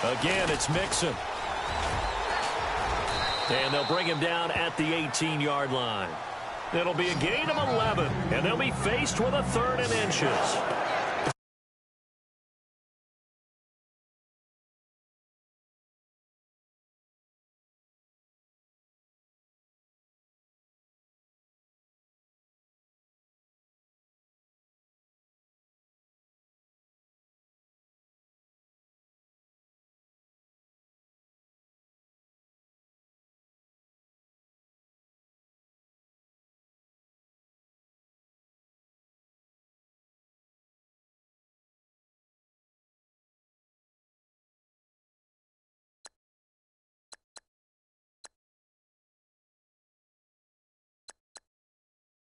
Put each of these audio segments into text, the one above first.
Again, it's Mixon. And they'll bring him down at the 18-yard line. It'll be a gain of 11, and they'll be faced with a 3rd and inches.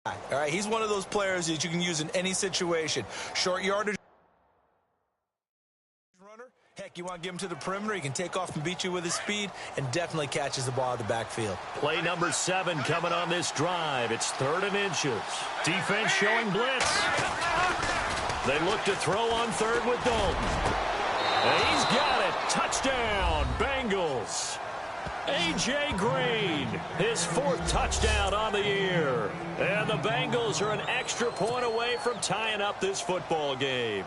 All right, he's one of those players that you can use in any situation. Short yardage runner. Heck, you want to give him to the perimeter, he can take off and beat you with his speed, and definitely catches the ball out of the backfield. Play number 7 coming on this drive. It's 3rd and inches. Defense showing blitz. They look to throw on 3rd with Dalton. And he's got it. Touchdown, Bengals. A.J. Green, his 4th touchdown on the year. And the Bengals are an extra point away from tying up this football game.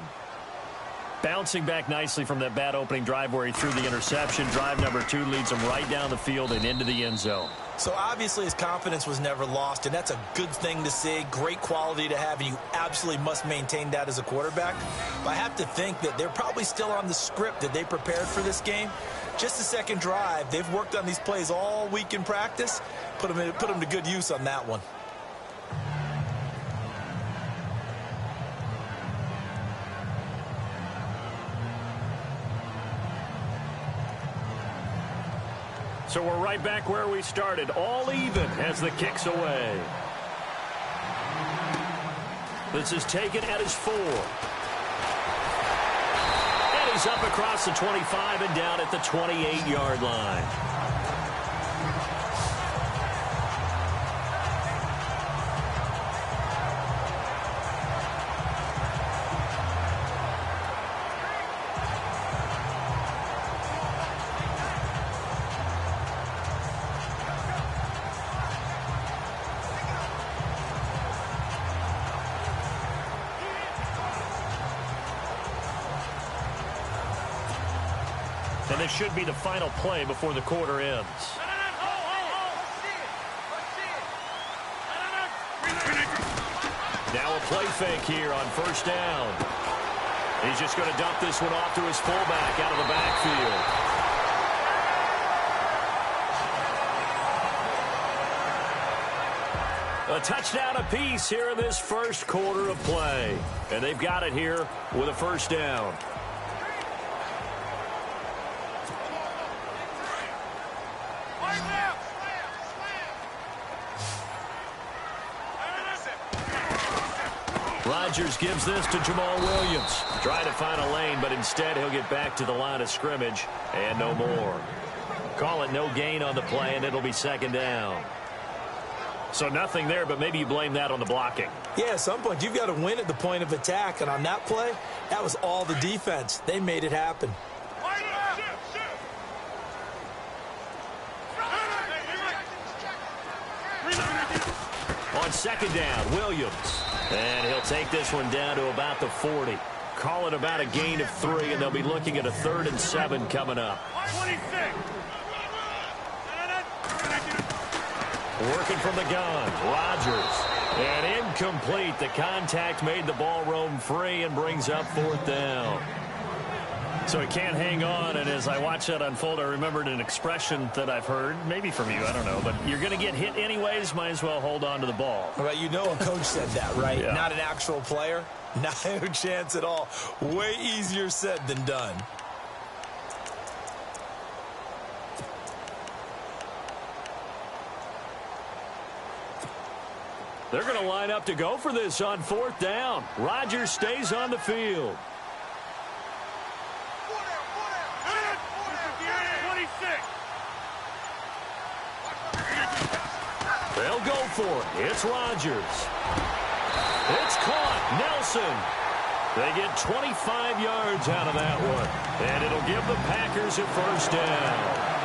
Bouncing back nicely from that bad opening drive where he threw the interception. Drive number 2 leads him right down the field and into the end zone. So obviously his confidence was never lost, and that's a good thing to see. Great quality to have, and you absolutely must maintain that as a quarterback. But I have to think that they're probably still on the script that they prepared for this game. Just the second drive. They've worked on these plays all week in practice. Put them to good use on that one. So we're right back where we started, all even as the kick's away. This is taken at his 4. And he's up across the 25 and down at the 28-yard line. And this should be the final play before the quarter ends. Now a play fake here on 1st down. He's just going to dump this one off to his fullback out of the backfield. A touchdown apiece here in this first quarter of play. And they've got it here with a 1st down. Rodgers gives this to Jamal Williams. Trying to find a lane, but instead he'll get back to the line of scrimmage and no more. Call it no gain on the play, and it'll be 2nd down. So nothing there, but maybe you blame that on the blocking. Yeah, at some point you've got to win at the point of attack, and on that play, that was all the defense. They made it happen. On 2nd down, Williams. And he'll take this one down to about the 40. Call it about a gain of 3, and they'll be looking at a 3rd and 7 coming up. 26. Working from the gun, Rodgers. And incomplete. The contact made the ball roam free and brings up 4th down. So he can't hang on, and as I watch that unfold, I remembered an expression that I've heard, maybe from you, I don't know, but you're going to get hit anyways, might as well hold on to the ball. Well, you know a coach said that, right? Yeah. Not an actual player. No chance at all. Way easier said than done. They're going to line up to go for this on 4th down. Rodgers stays on the field. They'll go for it. It's Rodgers. It's caught. Nelson. They get 25 yards out of that one. And it'll give the Packers a first down.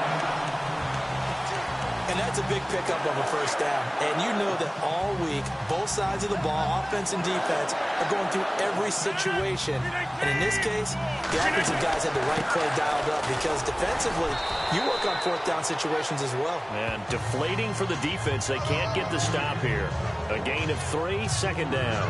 And that's a big pickup of a first down. And you know that all week, both sides of the ball, offense and defense, are going through every situation. And in this case, the offensive guys had the right play dialed up because defensively, you work on fourth down situations as well. And deflating for the defense. They can't get the stop here. A gain of 3, second down.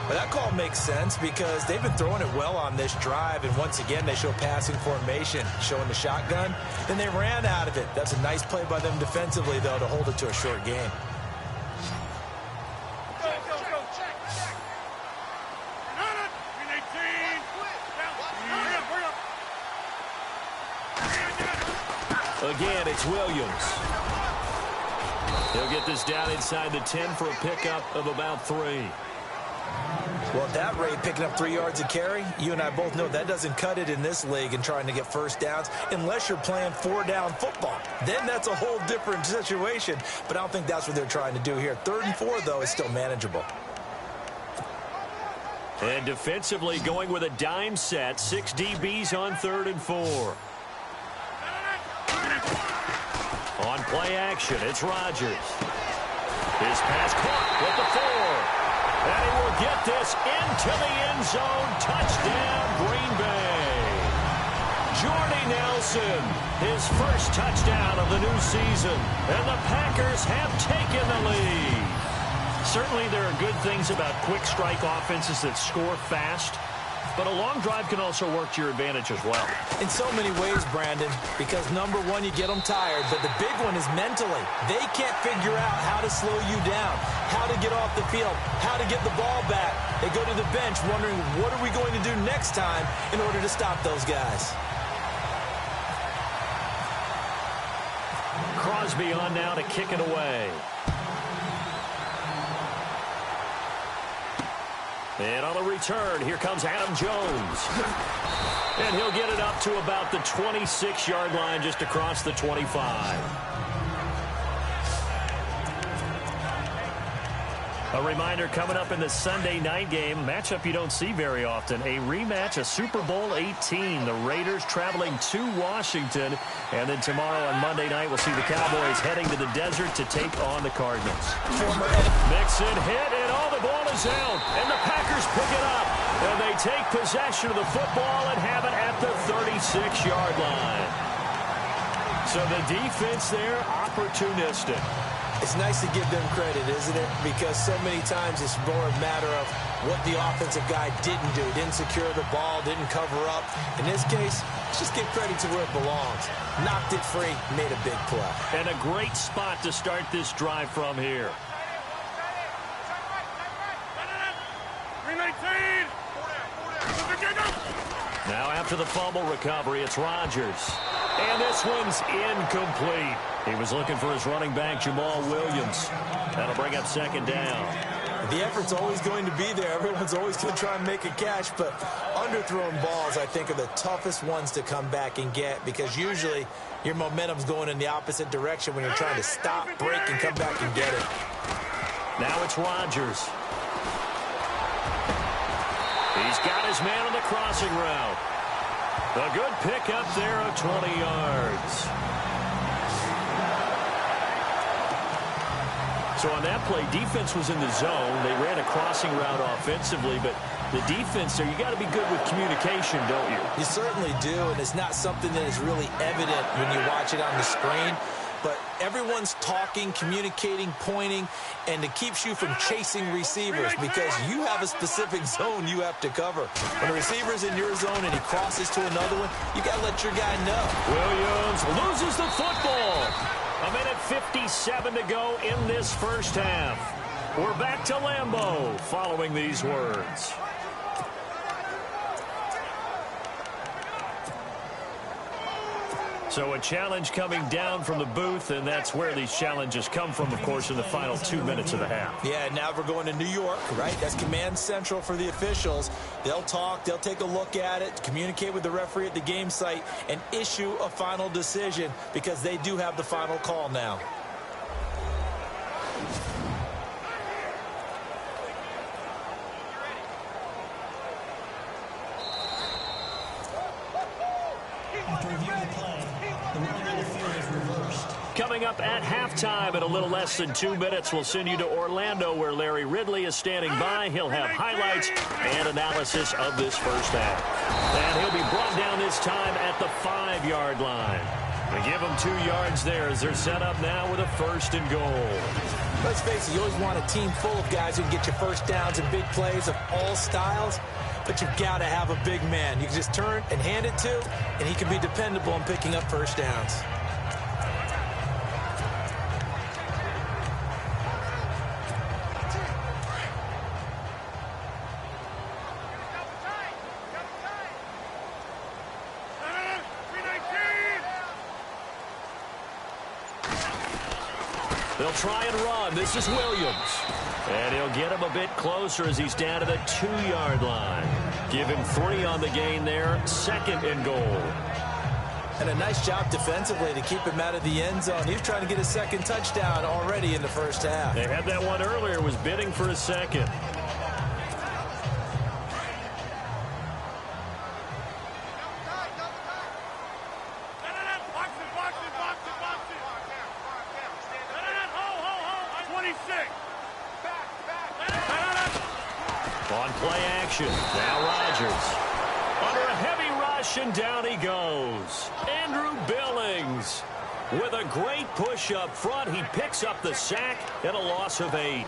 Well, that call makes sense because they've been throwing it well on this drive, and once again, they show passing formation, showing the shotgun. Then they ran out of it. That's a nice play by them defensively, though, to hold it to a short gain. Again, it's Williams. He'll get this down inside the 10 for a pickup of about 3. Well, at that rate, picking up 3 yards a carry, you and I both know that doesn't cut it in this league and trying to get first downs unless you're playing 4-down football. Then that's a whole different situation, but I don't think that's what they're trying to do here. 3rd and 4, though, is still manageable. And defensively going with a dime set, 6 DBs on 3rd and 4. On play action, it's Rodgers. His pass caught with the 4. And he will get this into the end zone. Touchdown, Green Bay. Jordy Nelson, his first touchdown of the new season. And the Packers have taken the lead. Certainly there are good things about quick strike offenses that score fast. But a long drive can also work to your advantage as well. In so many ways, Brandon, because number one, you get them tired, but the big one is mentally. They can't figure out how to slow you down, how to get off the field, how to get the ball back. They go to the bench wondering, what are we going to do next time in order to stop those guys? Crosby on now to kick it away. And on the return, here comes Adam Jones. And he'll get it up to about the 26-yard line, just across the 25. A reminder coming up in the Sunday night game, matchup you don't see very often, a rematch of Super Bowl 18. The Raiders traveling to Washington. And then tomorrow on Monday night, we'll see the Cowboys heading to the desert to take on the Cardinals. Mixon hit, and all the ball is out. And the Packers pick it up. And they take possession of the football and have it at the 36-yard line. So the defense there, opportunistic. It's nice to give them credit, isn't it? Because so many times it's more a matter of what the offensive guy didn't do. Didn't secure the ball, didn't cover up. In this case, let's just give credit to where it belongs. Knocked it free, made a big play. And a great spot to start this drive from here. Now after the fumble recovery, it's Rodgers. And this one's incomplete. He was looking for his running back, Jamal Williams. That'll bring up second down. The effort's always going to be there. Everyone's always going to try and make a catch, but underthrown balls, I think, are the toughest ones to come back and get because usually your momentum's going in the opposite direction when you're trying to stop, break, and come back and get it. Now it's Rodgers. He's got his man on the crossing route. A good pickup there of 20 yards. So on that play, defense was in the zone. They ran a crossing route offensively, but the defense there, you got to be good with communication, don't you? You certainly do, and it's not something that is really evident when you watch it on the screen. But everyone's talking, communicating, pointing, and it keeps you from chasing receivers because you have a specific zone you have to cover. When a receiver's in your zone and he crosses to another one, you got to let your guy know. Williams loses the football. A minute 57 to go in this first half. We're back to Lambeau following these words. So a challenge coming down from the booth, and that's where these challenges come from, of course, in the final 2 minutes of the half. Yeah, now we're going to New York, right? That's command central for the officials. They'll talk, they'll take a look at it, communicate with the referee at the game site, and issue a final decision because they do have the final call now. After reviewing the play, the ruling on the field is reversed. Coming up at halftime in a little less than 2 minutes, we'll send you to Orlando where Larry Ridley is standing by. He'll have highlights and analysis of this first half. And he'll be brought down this time at the 5-yard line. We give them 2 yards there as they're set up now with a 1st and goal. Let's face it, you always want a team full of guys who can get you first downs and big plays of all styles, but you've got to have a big man you can just turn and hand it to, and he can be dependable in picking up first downs. They'll try and run. This is Williams. And he'll get him a bit closer as he's down to the 2-yard line. Give him 3 on the gain there. 2nd and goal. And a nice job defensively to keep him out of the end zone. He's trying to get a 2nd touchdown already in the first half. They had that one earlier, was bidding for a 2nd. On play action, now Rodgers. Under a heavy rush, and down he goes. Andrew Billings with a great push up front. He picks up the sack and a loss of 8.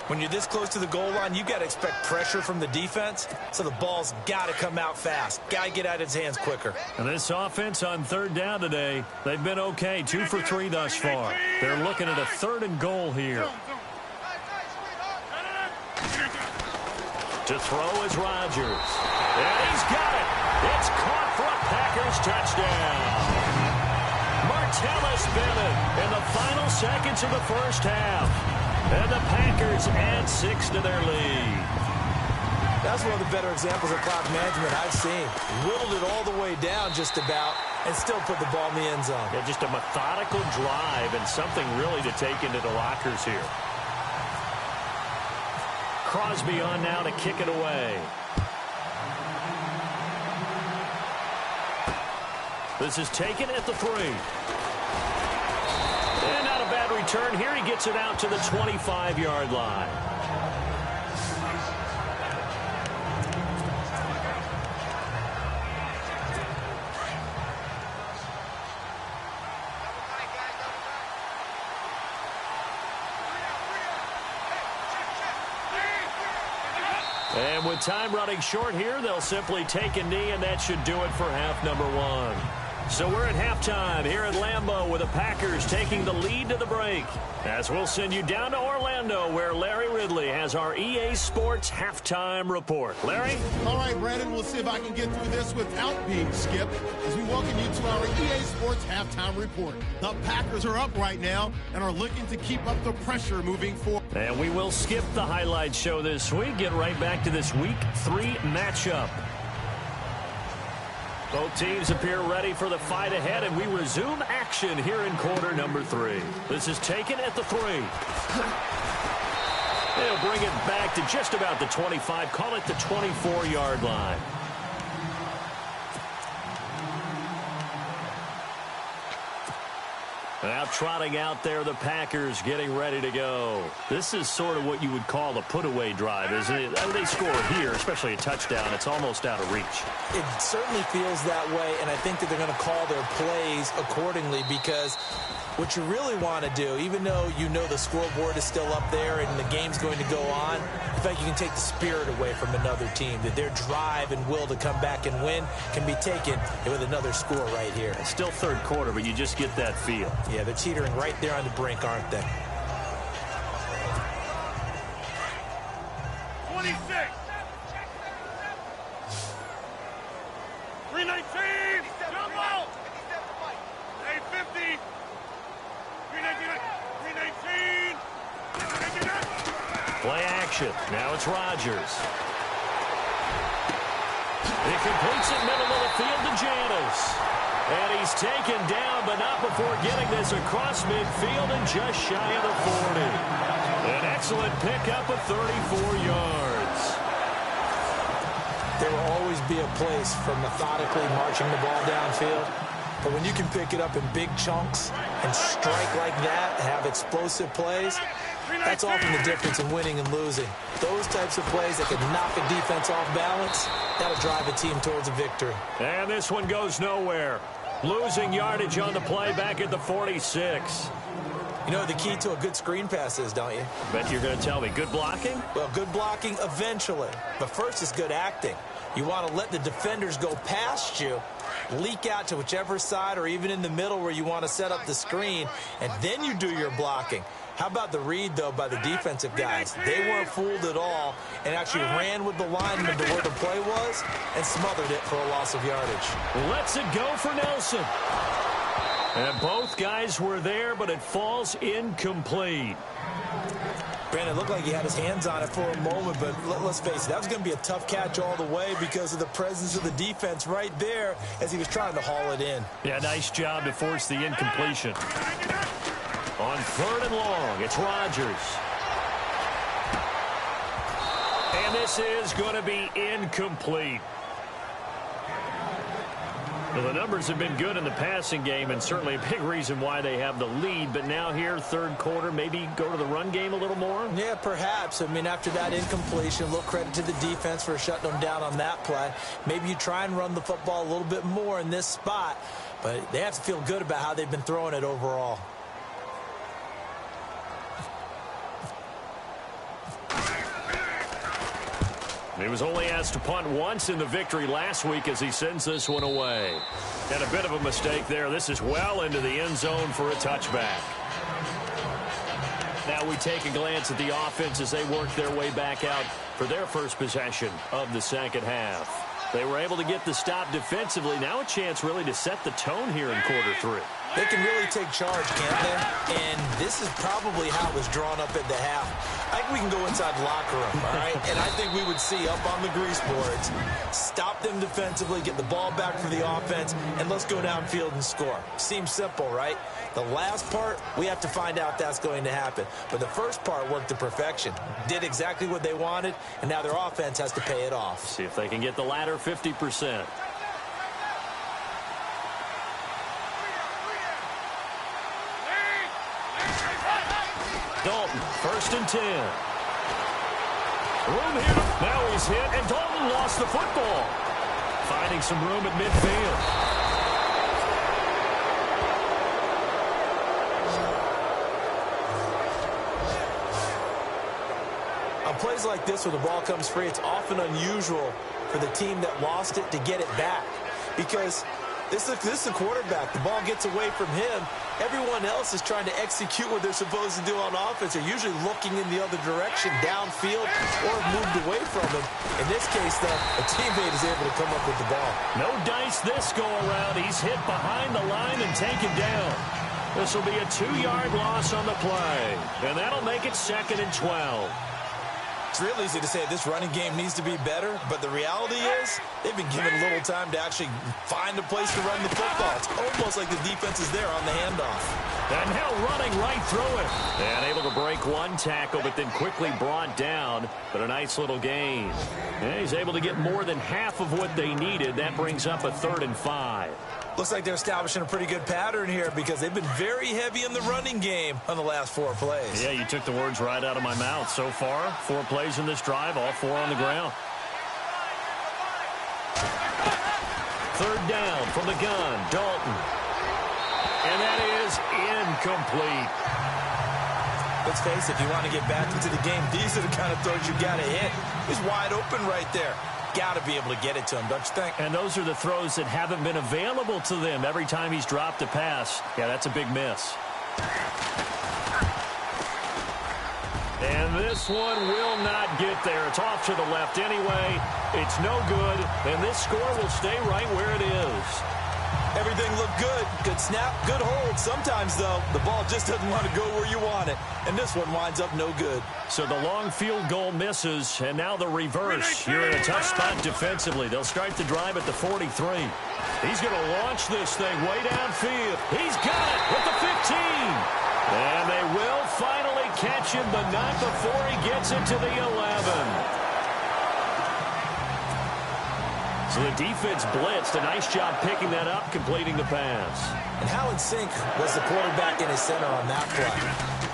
When you're this close to the goal line, you got to expect pressure from the defense, so the ball's got to come out fast. Got to get out of his hands quicker. And this offense on 3rd down today, they've been okay, 2 for 3 thus far. They're looking at a 3rd and goal here. To throw is Rodgers. And he's got it. It's caught for a Packers touchdown. Martellus Bennett in the final seconds of the first half. And the Packers add 6 to their lead. That's one of the better examples of clock management I've seen. Whittled it all the way down just about and still put the ball in the end zone. Yeah, just a methodical drive and something really to take into the lockers here. Crosby on now to kick it away. This is taken at the 3. And not a bad return here. He gets it out to the 25-yard line. And with time running short here, they'll simply take a knee, and that should do it for half number 1. So we're at halftime here at Lambeau with the Packers taking the lead to the break. As we'll send you down to Orlando where Larry Ridley has our EA Sports halftime report. Larry? All right, Brandon, we'll see if I can get through this without being skipped as we welcome you to our EA Sports halftime report. The Packers are up right now and are looking to keep up the pressure moving forward. And we will skip the highlight show this week. Get right back to this Week 3 matchup. Both teams appear ready for the fight ahead, and we resume action here in quarter number 3. This is taken at the 3. They'll bring it back to just about the 25, call it the 24-yard line. Now trotting out there, the Packers getting ready to go. This is sort of what you would call a put-away drive, isn't it? They score here, especially a touchdown. It's almost out of reach. It certainly feels that way, and I think that they're going to call their plays accordingly because what you really want to do, even though you know the scoreboard is still up there and the game's going to go on, in fact, you can take the spirit away from another team, that their drive and will to come back and win can be taken with another score right here. It's still 3rd quarter, but you just get that feel. Yeah, they're teetering right there on the brink, aren't they? 26. 319. Jump out. 850. 319. Play action. Now it's Rodgers. He completes it middle of the field to Janis. And he's taken down, but not before getting this across midfield and just shy of the 40. An excellent pickup of 34 yards. There will always be a place for methodically marching the ball downfield. But when you can pick it up in big chunks and strike like that and have explosive plays, that's often the difference in winning and losing. Those types of plays that can knock a defense off balance, that'll drive a team towards a victory. And this one goes nowhere. Losing yardage on the play back at the 46. You know the key to a good screen pass is, don't you? Bet you're going to tell me. Good blocking? Well, good blocking eventually. But first is good acting. You want to let the defenders go past you, leak out to whichever side or even in the middle where you want to set up the screen, and then you do your blocking. How about the read, though, by the defensive guys? They weren't fooled at all and actually ran with the lineman to where the play was and smothered it for a loss of yardage. Lets it go for Nelson. And both guys were there, but it falls incomplete. Brandon, it looked like he had his hands on it for a moment, but let's face it, that was going to be a tough catch all the way because of the presence of the defense right there as he was trying to haul it in. Yeah, nice job to force the incompletion. On 3rd and long, it's Rodgers. And this is going to be incomplete. Well, the numbers have been good in the passing game and certainly a big reason why they have the lead. But now here, 3rd quarter, maybe go to the run game a little more? Yeah, perhaps. I mean, after that incompletion, a little credit to the defense for shutting them down on that play. Maybe you try and run the football a little bit more in this spot. But they have to feel good about how they've been throwing it overall. He was only asked to punt once in the victory last week as he sends this one away. And a bit of a mistake there. This is well into the end zone for a touchback. Now we take a glance at the offense as they work their way back out for their first possession of the second half. They were able to get the stop defensively. Now a chance really to set the tone here in quarter 3. They can really take charge, can't they? And this is probably how it was drawn up at the half. I think we can go inside the locker room, all right? And I think we would see up on the grease boards, stop them defensively, get the ball back for the offense, and let's go downfield and score. Seems simple, right? The last part, we have to find out that's going to happen. But the first part worked to perfection. Did exactly what they wanted, and now their offense has to pay it off. See if they can get the latter 50%. Dalton, 1st and 10. Room here. Now he's hit, and Dalton lost the football. Finding some room at midfield. On plays like this where the ball comes free, it's often unusual for the team that lost it to get it back because this is the quarterback. The ball gets away from him. Everyone else is trying to execute what they're supposed to do on offense. They're usually looking in the other direction, downfield, or moved away from him. In this case, though, a teammate is able to come up with the ball. No dice this go-around. He's hit behind the line and taken down. This will be a 2-yard loss on the play, and that'll make it 2nd and 12. It's real easy to say this running game needs to be better, but the reality is they've been given little time to actually find a place to run the football. It's almost like the defense is there on the handoff. And now running right through it. And able to break one tackle, but then quickly brought down. But a nice little gain. And he's able to get more than half of what they needed. That brings up a 3rd and 5. Looks like they're establishing a pretty good pattern here because they've been very heavy in the running game on the last 4 plays. Yeah, you took the words right out of my mouth. So far, 4 plays in this drive, all 4 on the ground. 3rd down from the gun, Dalton. And that is incomplete. Let's face it, if you want to get back into the game, these are the kind of throws you got to hit. He's wide open right there. Got to be able to get it to him, don't you think? And those are the throws that haven't been available to them every time he's dropped a pass. Yeah, that's a big miss. And this one will not get there. It's off to the left anyway. It's no good, and this score will stay right where it is. Everything looked good. Good snap, good hold. Sometimes, though, the ball just doesn't want to go where you want it. And this one winds up no good. So the long field goal misses, and now the reverse. You're in a tough spot defensively. They'll start the drive at the 43. He's going to launch this thing way downfield. He's got it with the 15. And they will finally catch him, but not before he gets it to the 11. So the defense blitzed. A nice job picking that up, completing the pass. And how in sync was the quarterback in his center on that play?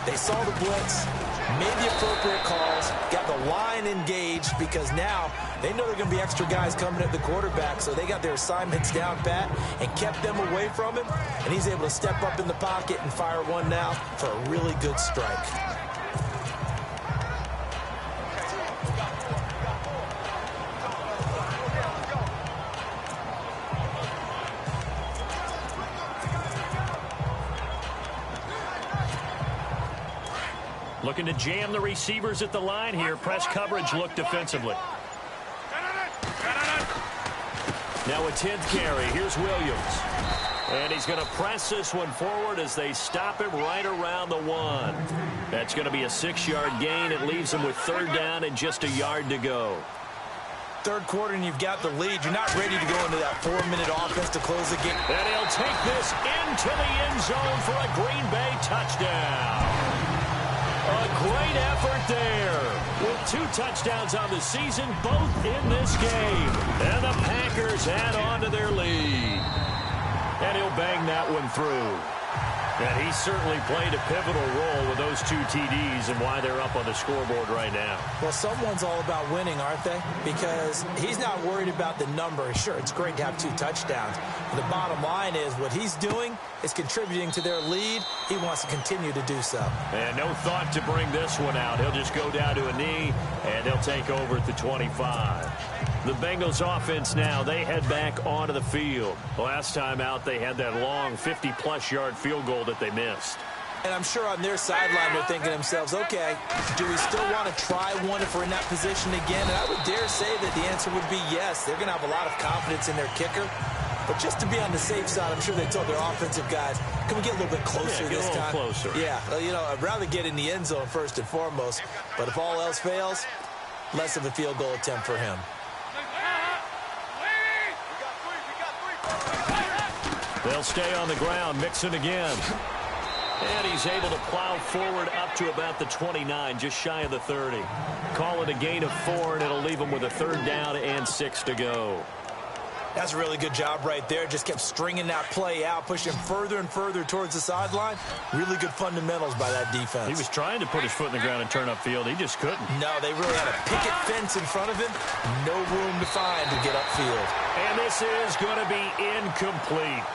They saw the blitz, made the appropriate calls, got the line engaged because now they know there are going to be extra guys coming at the quarterback, so they got their assignments down pat and kept them away from him, and he's able to step up in the pocket and fire one now for a really good strike. Looking to jam the receivers at the line here. Press coverage look defensively. Now a 10th carry. Here's Williams. And he's going to press this one forward as they stop him right around the 1. That's going to be a 6-yard gain. It leaves them with 3rd down and just a yard to go. Third quarter and you've got the lead. You're not ready to go into that 4-minute offense to close the game. And he'll take this into the end zone for a Green Bay touchdown. A great effort there with 2 touchdowns on the season, both in this game. And the Packers add on to their lead. And he'll bang that one through. And he certainly played a pivotal role with those 2 TDs and why they're up on the scoreboard right now. Well, someone's all about winning, aren't they? Because he's not worried about the number. Sure, it's great to have 2 touchdowns. But the bottom line is what he's doing is contributing to their lead. He wants to continue to do so. And no thought to bring this one out. He'll just go down to a knee, and they'll take over at the 25. The Bengals offense now, they head back onto the field. Last time out, they had that long 50-plus yard field goal that they missed. And I'm sure on their sideline they're thinking to themselves, okay, do we still want to try one if we're in that position again? And I would dare say that the answer would be yes. They're going to have a lot of confidence in their kicker. But just to be on the safe side, I'm sure they told their offensive guys, can we get a little bit closer this time? Closer. Yeah, you know, I'd rather get in the end zone first and foremost. But if all else fails, less of a field goal attempt for him. They'll stay on the ground, Mixon again. And he's able to plow forward up to about the 29, just shy of the 30. Call it a gain of 4, and it'll leave him with a 3rd down and 6 to go. That's a really good job right there. Just kept stringing that play out, pushing further and further towards the sideline. Really good fundamentals by that defense. He was trying to put his foot in the ground and turn upfield. He just couldn't. No, they really had a picket fence in front of him. No room to find to get upfield. And this is going to be incomplete.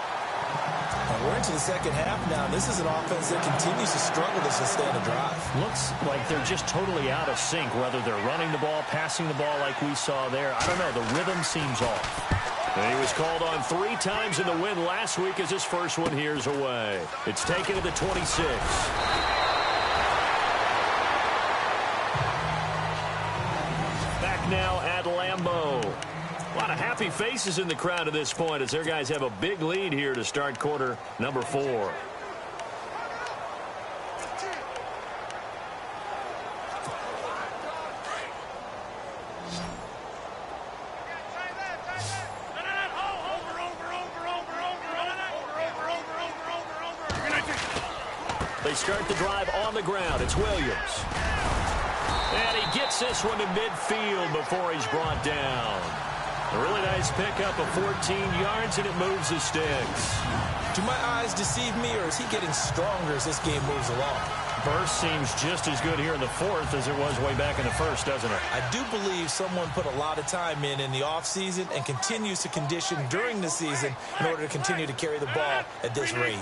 And we're into the second half now. This is an offense that continues to struggle to sustain a drive. Looks like they're just totally out of sync, whether they're running the ball, passing the ball like we saw there. I don't know. The rhythm seems off. And he was called on 3 times in the win last week as his first one here's away. It's taken to the 26. Back now at Lambeau. A lot of happy faces in the crowd at this point as their guys have a big lead here to start quarter number 4. They start the drive on the ground. It's Williams. And he gets this one to midfield before he's brought down. A really nice pickup of 14 yards, and it moves the sticks. Do my eyes deceive me, or is he getting stronger as this game moves along? Burst seems just as good here in the 4th as it was way back in the 1st, doesn't it? I do believe someone put a lot of time in the offseason and continues to condition during the season in order to continue to carry the ball at this rate.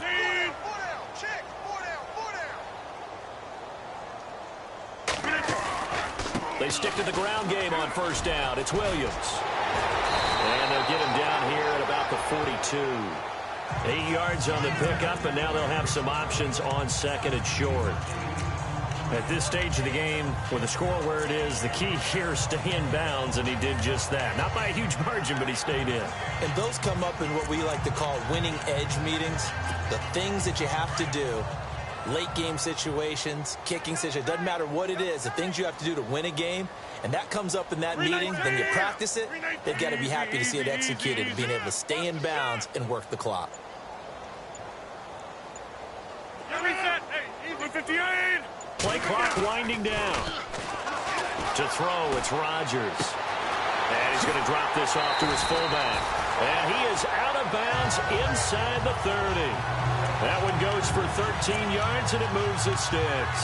They stick to the ground game on 1st down. It's Williams. And they'll get him down here at about the 42. 8 yards on the pickup, and now they'll have some options on 2nd and short. At this stage of the game, with the score where it is, the key here is stay in bounds, and he did just that. Not by a huge margin, but he stayed in. And those come up in what we like to call winning edge meetings. The things that you have to do. Late game situations, kicking situations, doesn't matter what it is, the things you have to do to win a game, and that comes up in that meeting, then you practice it, they've got to be happy to see it executed, being able to stay in bounds and work the clock. Play clock winding down. To throw, it's Rodgers. And he's going to drop this off to his fullback. And he is out of bounds inside the 30. That one goes for 13 yards, and it moves the sticks.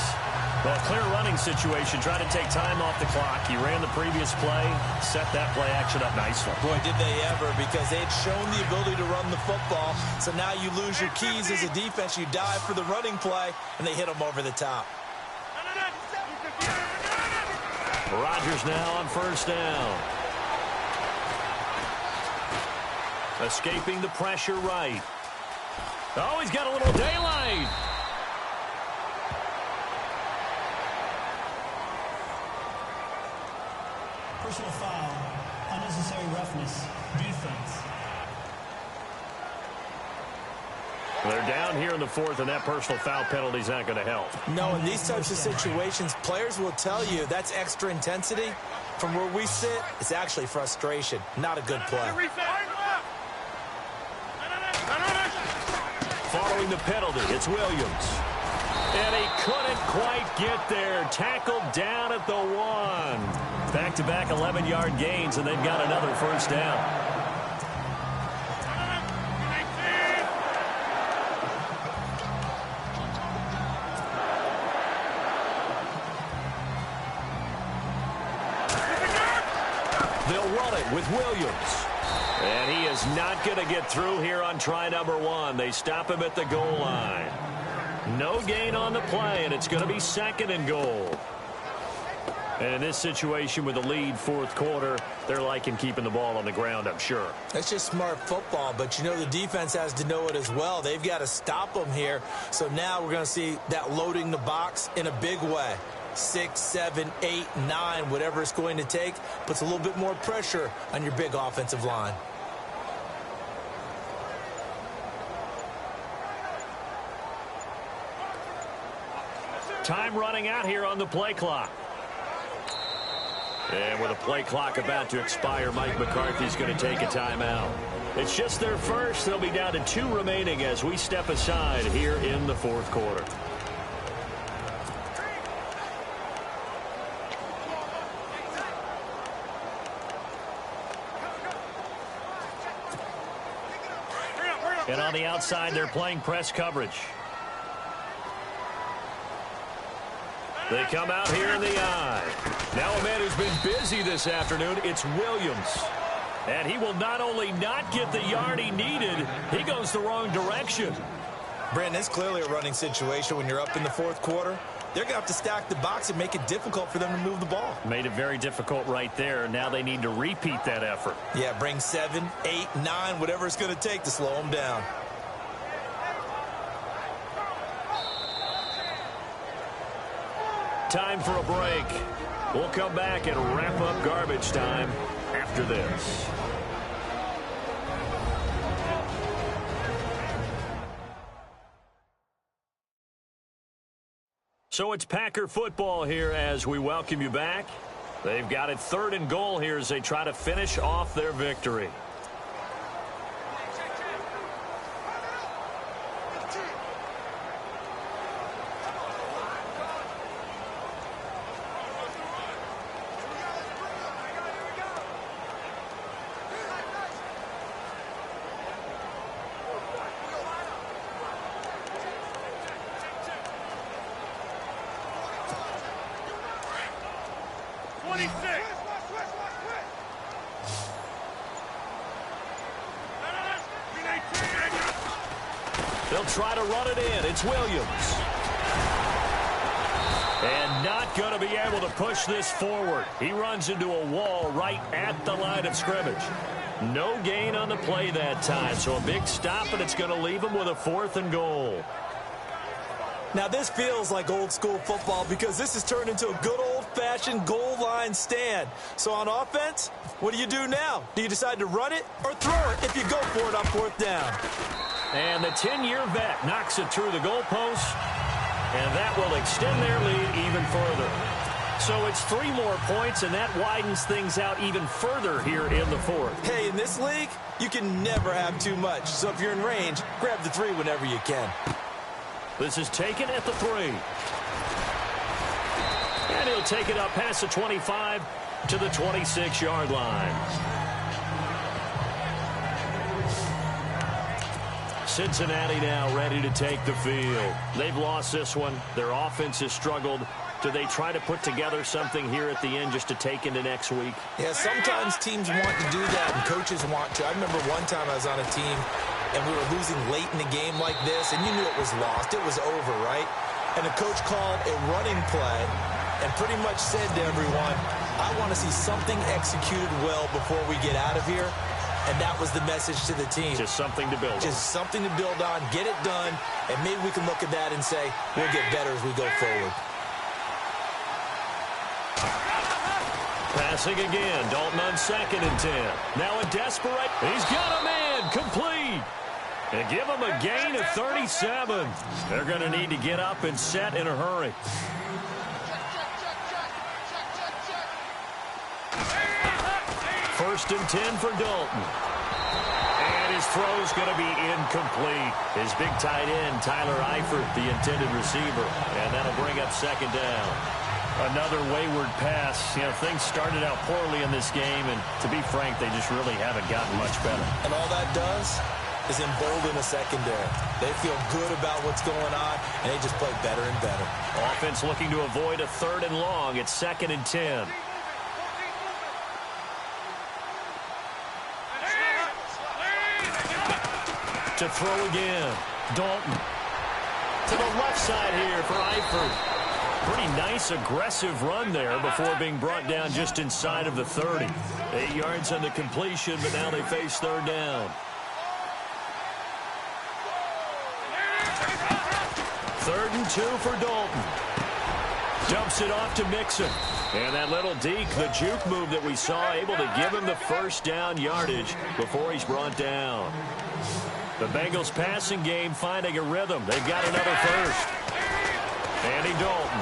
Well, clear running situation. Trying to take time off the clock. He ran the previous play, set that play action up nicely. Boy, did they ever, because they had shown the ability to run the football. So now you lose your keys as a defense. You dive for the running play, and they hit them over the top. Rodgers now on first down. Escaping the pressure right. Oh, he's got a little daylight. Personal foul, unnecessary roughness, defense. They're down here in the fourth, and that personal foul penalty is not going to help. No, in these types of situations, players will tell you that's extra intensity. From where we sit, it's actually frustration. Not a good play. Following the penalty, it's Williams. And he couldn't quite get there. Tackled down at the 1. Back-to-back 11-yard gains, and they've got another first down. They'll run it with Williams. And he is not going to get through here on try number 1. They stop him at the goal line. No gain on the play, and it's going to be 2nd and goal. And in this situation with the lead fourth quarter, they're liking keeping the ball on the ground, I'm sure. That's just smart football, but you know the defense has to know it as well. They've got to stop them here. So now we're going to see that loading the box in a big way. 6, 7, 8, 9, whatever it's going to take, puts a little bit more pressure on your big offensive line. Time running out here on the play clock. And with a play clock about to expire, Mike McCarthy's going to take a timeout. It's just their first. They'll be down to 2 remaining as we step aside here in the fourth quarter. And on the outside, they're playing press coverage. They come out here in the eye. Now a man who's been busy this afternoon, it's Williams. And he will not only not get the yard he needed, he goes the wrong direction. Brandon, it's clearly a running situation when you're up in the fourth quarter. They're going to have to stack the box and make it difficult for them to move the ball. Made it very difficult right there. Now they need to repeat that effort. Yeah, bring 7, 8, 9, whatever it's going to take to slow them down. Time for a break. We'll come back and wrap up garbage time after this. So it's Packer football here as we welcome you back. They've got it 3rd and goal here as they try to finish off their victory. They'll try to run it in. It's Williams. And not going to be able to push this forward. He runs into a wall right at the line of scrimmage. No gain on the play that time. So a big stop, and it's going to leave him with a 4th and goal. Now, this feels like old-school football because this has turned into a good old-fashioned goal line stand. So on offense, what do you do now? Do you decide to run it or throw it if you go for it on 4th down? And the 10-year vet knocks it through the goalpost, and that will extend their lead even further. So it's 3 more points, and that widens things out even further here in the fourth. Hey, in this league, you can never have too much. So if you're in range, grab the 3 whenever you can. This is taken at the 3. And he'll take it up past the 25. to the 26-yard line. Cincinnati now ready to take the field. They've lost this one. Their offense has struggled. Do they try to put together something here at the end just to take into next week? Yeah, sometimes teams want to do that and coaches want to. I remember one time I was on a team and we were losing late in the game like this, and you knew it was lost. It was over, right? And the coach called a running play and pretty much said to everyone, I want to see something executed well before we get out of here. And that was the message to the team. Just something to build on. Just something to build on, get it done, and maybe we can look at that and say, we'll get better as we go forward. Passing again, Dalton on 2nd and 10. Now a desperate, he's got a man, complete. And give him a gain of 37. They're going to need to get up and set in a hurry. First and 10 for Dalton. And his throw's going to be incomplete. His big tight end, Tyler Eifert, the intended receiver. And that'll bring up 2nd down. Another wayward pass. You know, things started out poorly in this game, and to be frank, they just really haven't gotten much better. And all that does is embolden the secondary. They feel good about what's going on, and they just play better and better. Offense looking to avoid a 3rd and long. It's 2nd and 10. To throw again. Dalton. To the left side here for Eifert. Pretty nice, aggressive run there before being brought down just inside of the 30. 8 yards on the completion, but now they face 3rd down. 3rd and 2 for Dalton. Dumps it off to Mixon. And that little deke, the juke move that we saw, able to give him the 1st down yardage before he's brought down. The Bengals passing game finding a rhythm. They've got another 1st. Andy Dalton.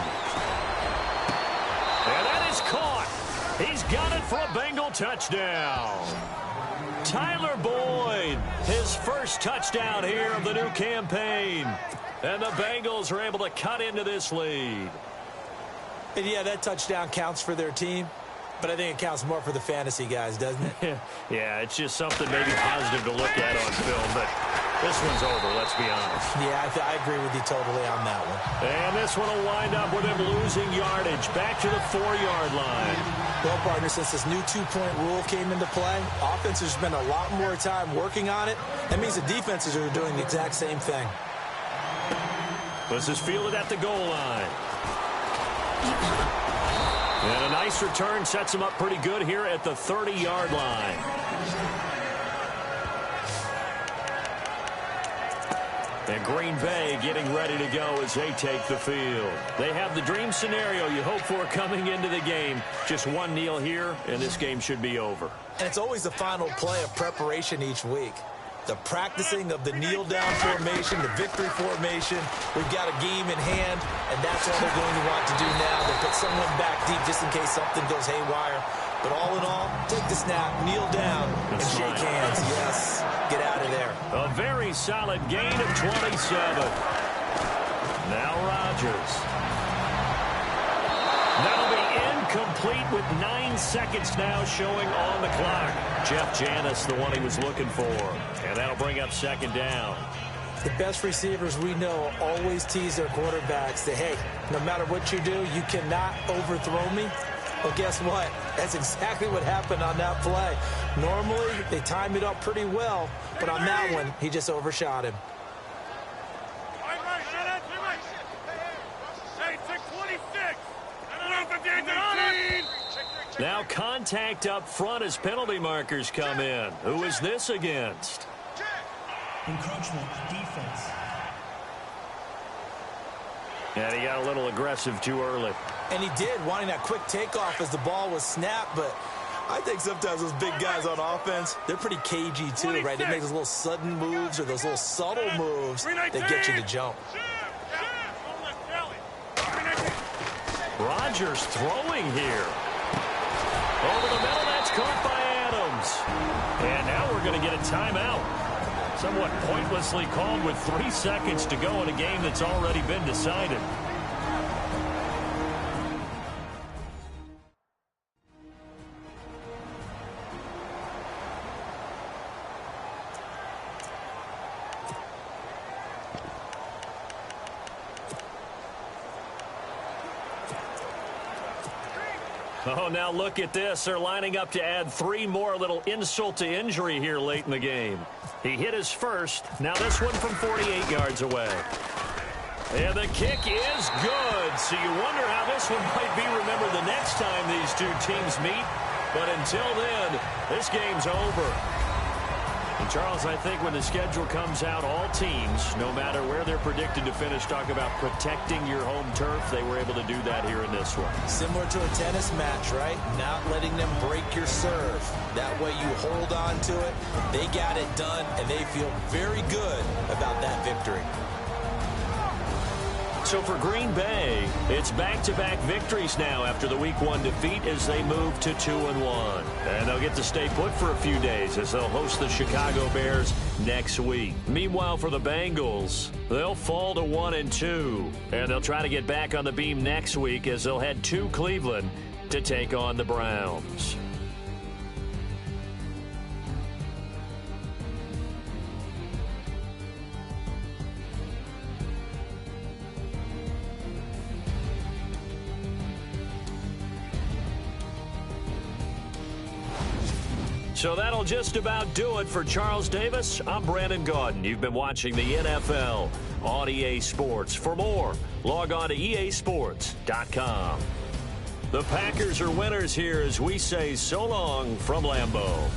And that is caught. He's got it for a Bengal touchdown. Tyler Boyd, his 1st touchdown here of the new campaign. And the Bengals are able to cut into this lead. And yeah, that touchdown counts for their team, but I think it counts more for the fantasy guys, doesn't it? Yeah, it's just something maybe positive to look at on film, but this one's over, let's be honest. Yeah, I agree with you totally on that one. And this one will wind up with him losing yardage back to the 4-yard line. Well, partner, since this new 2-point rule came into play, offenses spend a lot more time working on it. That means the defenses are doing the exact same thing. This is fielded at the goal line. And a nice return sets him up pretty good here at the 30-yard line. And Green Bay getting ready to go as they take the field. They have the dream scenario you hope for coming into the game. Just one kneel here, and this game should be over. And it's always the final play of preparation each week. The practicing of the kneel-down formation, the victory formation. We've got a game in hand, and that's all they're going to want to do now. They put someone back deep just in case something goes haywire. But all in all, take the snap, kneel down, and shake hands. Yes, get out of there. A very solid gain of 27. Now Rodgers. That'll be incomplete with 9 seconds now showing on the clock. Jeff Janis, the one he was looking for. And that'll bring up 2nd down. The best receivers we know always tease their quarterbacks that, hey, no matter what you do, you cannot overthrow me. Well, guess what? That's exactly what happened on that play. Normally, they time it up pretty well, but on that one, he just overshot him. Now contact up front as penalty markers come in. Who is this against? Encroachment defense. And he got a little aggressive too early. And he did, wanting that quick takeoff as the ball was snapped, but I think sometimes those big guys on offense, they're pretty cagey too, right? They make those little sudden moves or those little subtle moves that get you to jump. Rodgers throwing here. Over the middle, that's caught by Adams. And now we're going to get a timeout. Somewhat pointlessly called with 3 seconds to go in a game that's already been decided. Oh, now look at this. They're lining up to add 3 more, a little insult to injury here late in the game. He hit his first. Now this one from 48 yards away. And the kick is good. So you wonder how this one might be remembered the next time these two teams meet. But until then, this game's over. And Charles, I think when the schedule comes out, all teams, no matter where they're predicted to finish, talk about protecting your home turf. They were able to do that here in this one. Similar to a tennis match, right? Not letting them break your serve. That way you hold on to it. They got it done, and they feel very good about that victory. So for Green Bay, it's back-to-back victories now after the Week 1 defeat as they move to 2-1. And they'll get to stay put for a few days as they'll host the Chicago Bears next week. Meanwhile, for the Bengals, they'll fall to 1-2. And they'll try to get back on the beam next week as they'll head to Cleveland to take on the Browns. So that'll just about do it for Charles Davis. I'm Brandon Gaudin. You've been watching the NFL on EA Sports. For more, log on to easports.com. The Packers are winners here as we say so long from Lambeau.